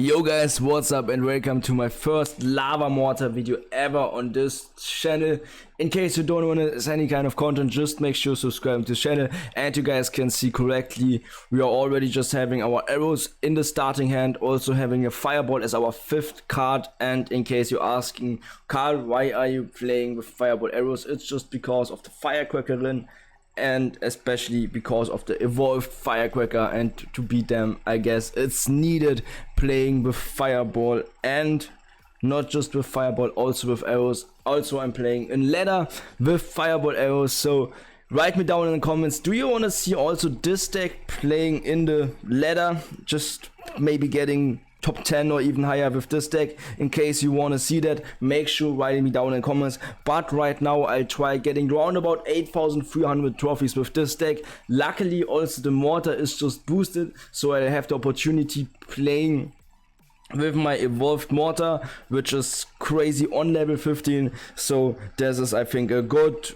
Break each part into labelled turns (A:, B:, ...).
A: Yo guys, what's up and welcome to my first lava mortar video ever on this channel. In case you don't want to miss any kind of content, just make sure to subscribe to the channel. And you guys can see correctly, we are already just having our arrows in the starting hand, also having a fireball as our 5th card. And in case you're asking, Carl, why are you playing with fireball arrows? It's just because of the firecracker run, and especially because of the evolved firecracker, and to beat them I guess it's needed playing with fireball, and not just with fireball, also with arrows. Also I'm playing in ladder with fireball arrows, so write me down in the comments, do you want to see also this deck playing in the ladder, just maybe getting top 10 or even higher with this deck? In case you want to see that, make sure write me down in the comments. But right now I'll try getting around about 8,300 trophies with this deck. Luckily also the mortar is just boosted, so I have the opportunity playing with my evolved mortar, which is crazy on level 15. So this is, I think, a good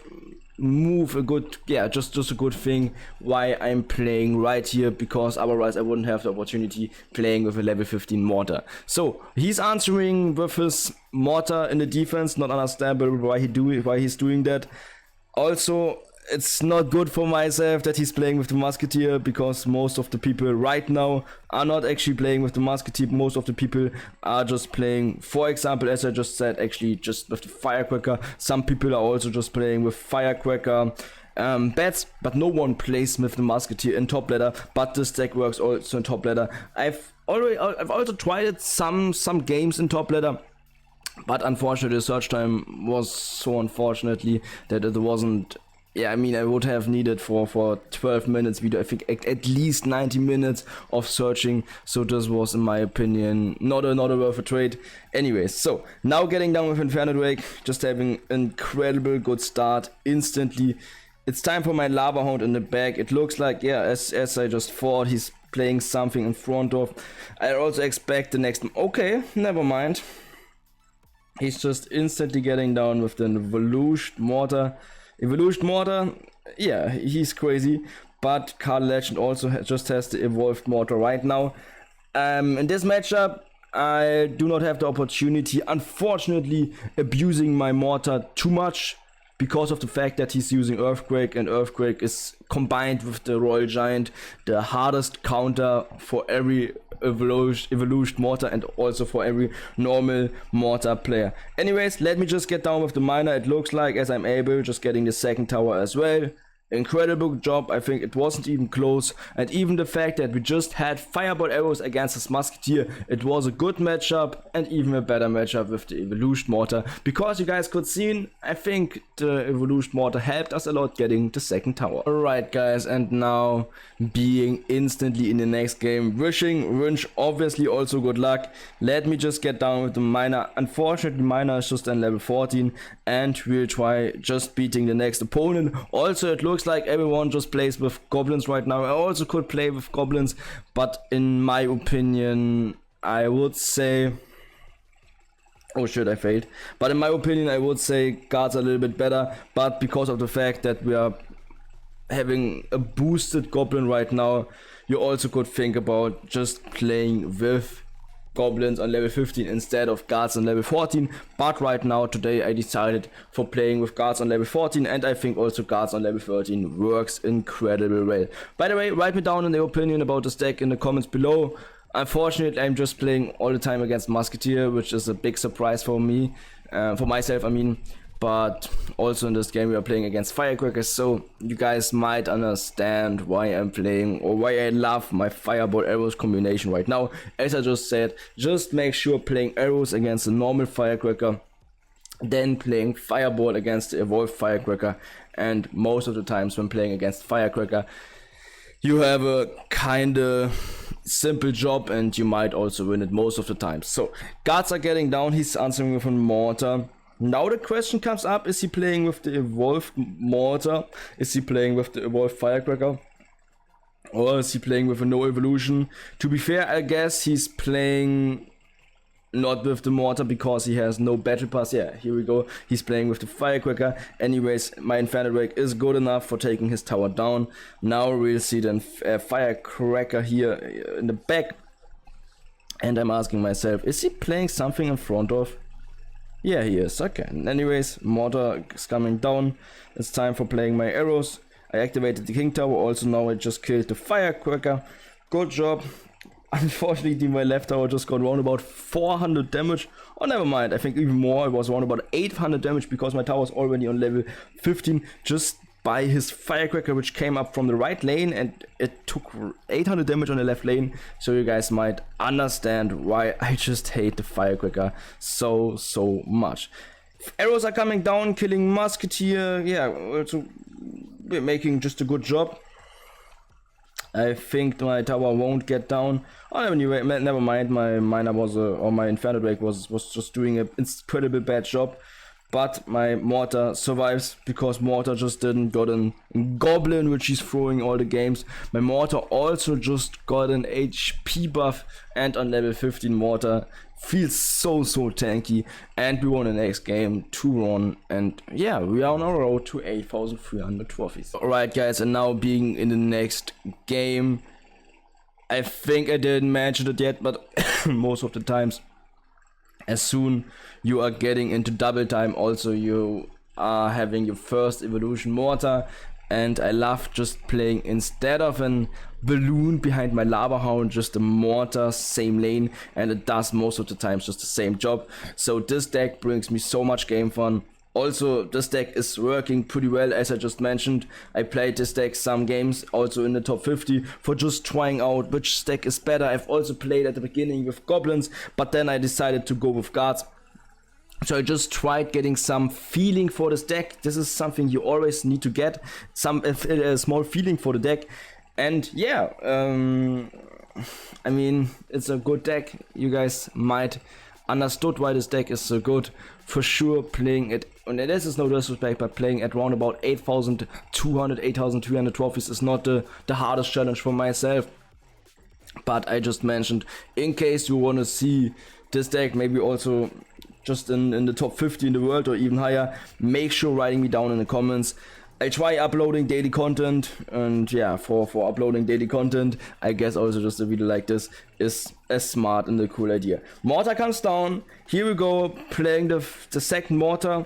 A: move, a good, yeah, just a good thing why I'm playing right here, because otherwise I wouldn't have the opportunity playing with a level 15 mortar. So he's answering with his mortar in the defense, not understandable why he's doing that. Also, it's not good for myself that he's playing with the musketeer, because most of the people right now are not actually playing with the musketeer. Most of the people are just playing, for example, as I just said, actually just with the firecracker. Some people are also just playing with firecracker bats, but no one plays with the musketeer in top ladder. But this deck works also in top ladder. I've also tried it some games in top ladder, but unfortunately the search time was so unfortunately that it wasn't. Yeah, I mean, I would have needed for 12 minutes video, I think at least 90 minutes of searching. So this was, in my opinion, not a worth a trade. Anyways, so now getting down with Inferno Drake, just having an incredible good start instantly. It's time for my Lava Hound in the back. It looks like, yeah, as I just thought, he's playing something in front of. I also expect the next, okay, never mind. He's just instantly getting down with the Evolution Mortar. Yeah, he's crazy. But CarlTheLegend also just has the evolved mortar right now. In this matchup, I do not have the opportunity, unfortunately, abusing my mortar too much, because of the fact that he's using Earthquake, and Earthquake is combined with the Royal Giant, the hardest counter for every evolution mortar, and also for every normal mortar player. Anyways, let me just get down with the miner. It looks like, as I'm able, just getting the second tower as well. Incredible job. I think it wasn't even close, and even the fact that we just had fireball arrows against his musketeer, it was a good matchup, and even a better matchup with the evolution mortar, because you guys could see, I think the evolution mortar helped us a lot getting the second tower. Alright guys, and now being instantly in the next game, wishing Wünsch obviously also good luck. Let me just get down with the miner. Unfortunately miner is just on level 14, and we'll try just beating the next opponent. Also it looks like everyone just plays with goblins right now. I also could play with goblins, but in my opinion I would say, oh shit, I failed. But in my opinion I would say guards are a little bit better, but because of the fact that we are having a boosted goblin right now, you also could think about just playing with goblins on level 15 instead of guards on level 14. But right now, today, I decided for playing with guards on level 14, and I think also guards on level 13 works incredibly well. By the way, write me down in the opinion about this deck in the comments below. Unfortunately, I'm just playing all the time against musketeer, which is a big surprise for me, for myself I mean. But also in this game we are playing against firecrackers, so you guys might understand why I'm playing, or why I love my fireball arrows combination right now. As I just said, just make sure playing arrows against a normal firecracker, then playing fireball against the evolved firecracker, and most of the times when playing against firecracker you have a kinda simple job, and you might also win it most of the time. So guards are getting down, he's answering with a mortar. Now the question comes up, is he playing with the evolved mortar? Is he playing with the evolved firecracker? Or is he playing with a no evolution? To be fair, I guess he's playing not with the mortar because he has no battle pass. Yeah, here we go. He's playing with the firecracker. Anyways, my Inferno Drake is good enough for taking his tower down. Now we'll see the firecracker here in the back. And I'm asking myself, is he playing something in front of? Yeah, he is. Okay. Anyways, Mortar is coming down. It's time for playing my arrows. I activated the King Tower. Also now I just killed the Firecracker. Good job. Unfortunately, my left tower just got around about 400 damage. Oh, never mind. I think even more. It was around about 800 damage because my tower was already on level 15 just by his Firecracker, which came up from the right lane, and it took 800 damage on the left lane. So you guys might understand why I just hate the Firecracker so much. Arrows are coming down, killing Musketeer. Yeah, also we're making just a good job. I think my tower won't get down. Oh, anyway, never mind. My miner was, or my Inferno Drake was just doing an incredible bad job. But my Mortar survives because Mortar just didn't got a Goblin, which he's throwing all the games. My Mortar also just got an HP buff, and on level 15 Mortar feels so tanky, and we won the next game 2-1, and yeah, we are on our road to 8,300 trophies. Alright guys, and now being in the next game, I think I didn't mention it yet, but most of the times, as soon you are getting into double time, also you are having your first evolution Mortar. And I love just playing, instead of an balloon behind my Lava Hound, just a Mortar, same lane, and it does most of the times just the same job. So this deck brings me so much game fun. Also, this deck is working pretty well, as I just mentioned. I played this deck some games, also in the top 50, for just trying out which deck is better. I've also played at the beginning with Goblins, but then I decided to go with Guards. So I just tried getting some feeling for this deck. This is something you always need to get, a small feeling for the deck. And yeah, I mean, it's a good deck. You guys might understood why this deck is so good. For sure, playing it, and this is no disrespect, but playing at around about 8,200, 8,300 trophies is not the hardest challenge for myself. But I just mentioned, in case you want to see this deck, maybe also just in the top 50 in the world or even higher, make sure writing me down in the comments. I try uploading daily content, and yeah, for uploading daily content, I guess also just a video like this is a smart and a cool idea. Mortar comes down. Here we go, playing the second Mortar.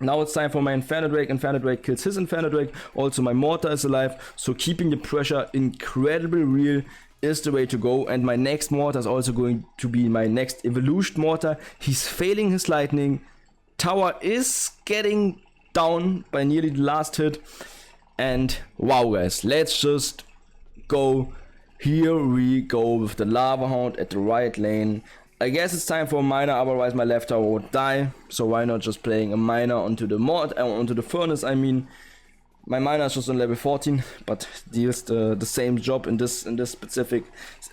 A: Now it's time for my Inferno Drake. Inferno Drake kills his Inferno Drake. Also my Mortar is alive, so keeping the pressure incredibly real is the way to go. And my next Mortar is also going to be my next evolution Mortar. He's failing his lightning. Tower is getting down by nearly the last hit. And wow guys, let's just go. Here we go with the Lava Hound at the right lane. I guess it's time for a miner, otherwise my left tower would die. So why not just playing a miner onto the onto the furnace. I mean, my miner is just on level 14, but deals the same job in this specific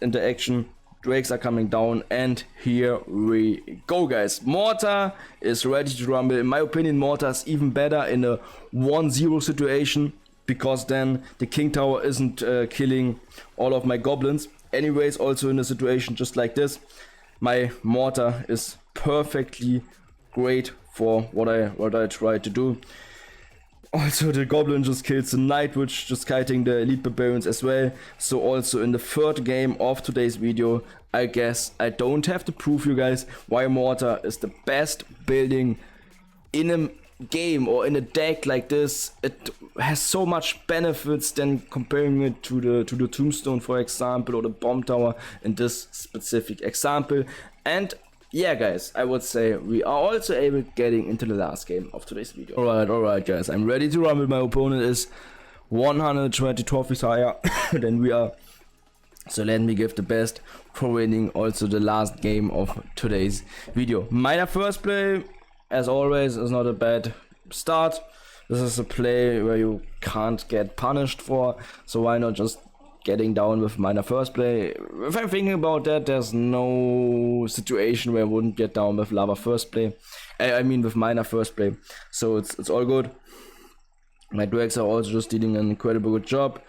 A: interaction. Drakes are coming down, and here we go guys. Mortar is ready to rumble. In my opinion, Mortar is even better in a 1-0 situation, because then the King Tower isn't killing all of my goblins. Anyways, also in a situation just like this, my Mortar is perfectly great for what I try to do. Also, the Goblin just kills the Night Witch, just kiting the Elite Barbarians as well. So also in the third game of today's video, I guess I don't have to prove you guys why Mortar is the best building in a game or in a deck like this. It has so much benefits than comparing it to the Tombstone, for example, or the Bomb Tower in this specific example. And yeah guys, I would say we are also able getting into the last game of today's video. Alright guys, I'm ready to rumble. My opponent is 120 trophies higher than we are. So let me give the best for winning also the last game of today's video. Miner first play, as always, is not a bad start. This is a play where you can't get punished for, so why not just getting down with miner first play. If I'm thinking about that, there's no situation where I wouldn't get down with lava first play. I mean with miner first play. So it's all good. My Drakes are also just doing an incredible good job.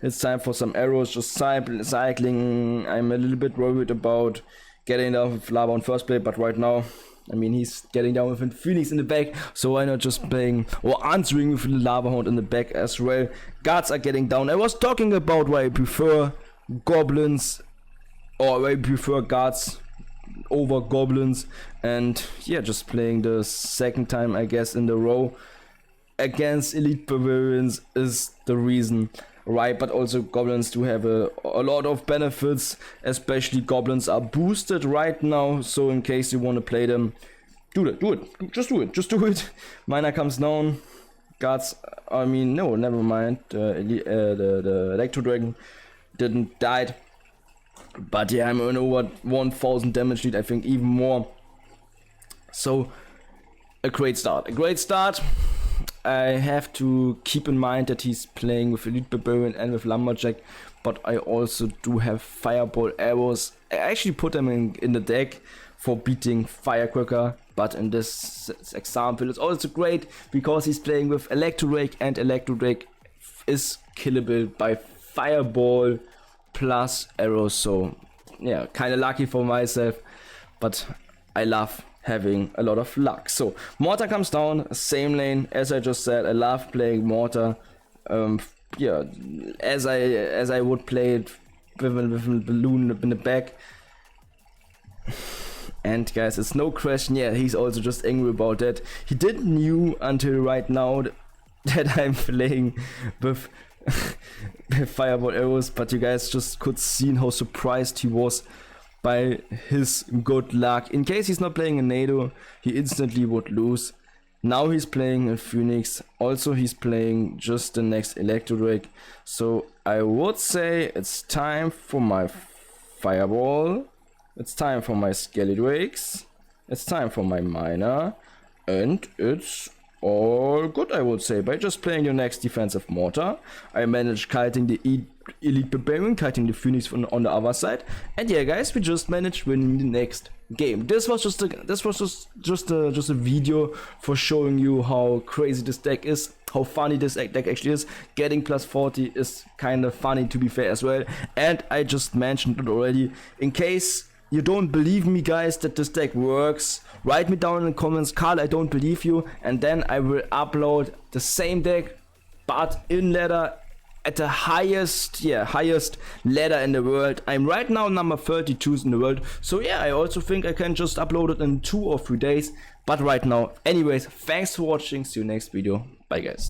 A: It's time for some arrows, just cycling. I'm a little bit worried about getting down with lava on first play, but right now, I mean, he's getting down with Phoenix in the back, so why not just playing or answering with the Lava Hound in the back as well. Guards are getting down. I was talking about why I prefer Goblins or I prefer guards over goblins, and yeah, just playing the second time I guess in the row against elite barbarians is the reason, right? But also goblins do have a lot of benefits, especially goblins are boosted right now, so in case you want to play them, do it, just do it. Mana comes down, guards, I mean, no, never mind, the Electro Dragon didn't die, but yeah, I'm on over 1000 damage lead, I think even more, so a great start. I have to keep in mind that he's playing with Elite Barbarian and with Lumberjack, but I also do have Fireball arrows. I actually put them in the deck for beating Firecracker, but in this example it's also great because he's playing with Electrodrake, and Electrodrake is killable by Fireball plus arrows, so yeah, kind of lucky for myself, but I love having a lot of luck. So Mortar comes down, same lane as I just said. I love playing Mortar. Yeah, as I would play it with a balloon in the back. And guys, it's no question. Yeah, he's also just angry about that. He didn't knew until right now that I'm playing with Fireball arrows, but you guys just could see how surprised he was by his good luck. In case he's not playing a Nado, he instantly would lose. Now he's playing a Phoenix. Also he's playing just the next Electrodrake. So I would say it's time for my Fireball. It's time for my Skeledrake. It's time for my Miner. And it's all good, I would say. By just playing the next defensive Mortar, I managed kiting the Elite Barbarian, kiting the Phoenix on the other side, and yeah, guys, we just managed winning the next game. This was just a video for showing you how crazy this deck is, how funny this deck actually is. Getting plus 40 is kind of funny, to be fair, as well. And I just mentioned it already. In case you don't believe me, guys, that this deck works, write me down in the comments, Carl, I don't believe you, and then I will upload the same deck but in ladder at the highest ladder in the world. I'm right now number 32 in the world, so yeah, I also think I can just upload it in 2 or 3 days, but right now. Anyways, thanks for watching, see you next video, bye guys.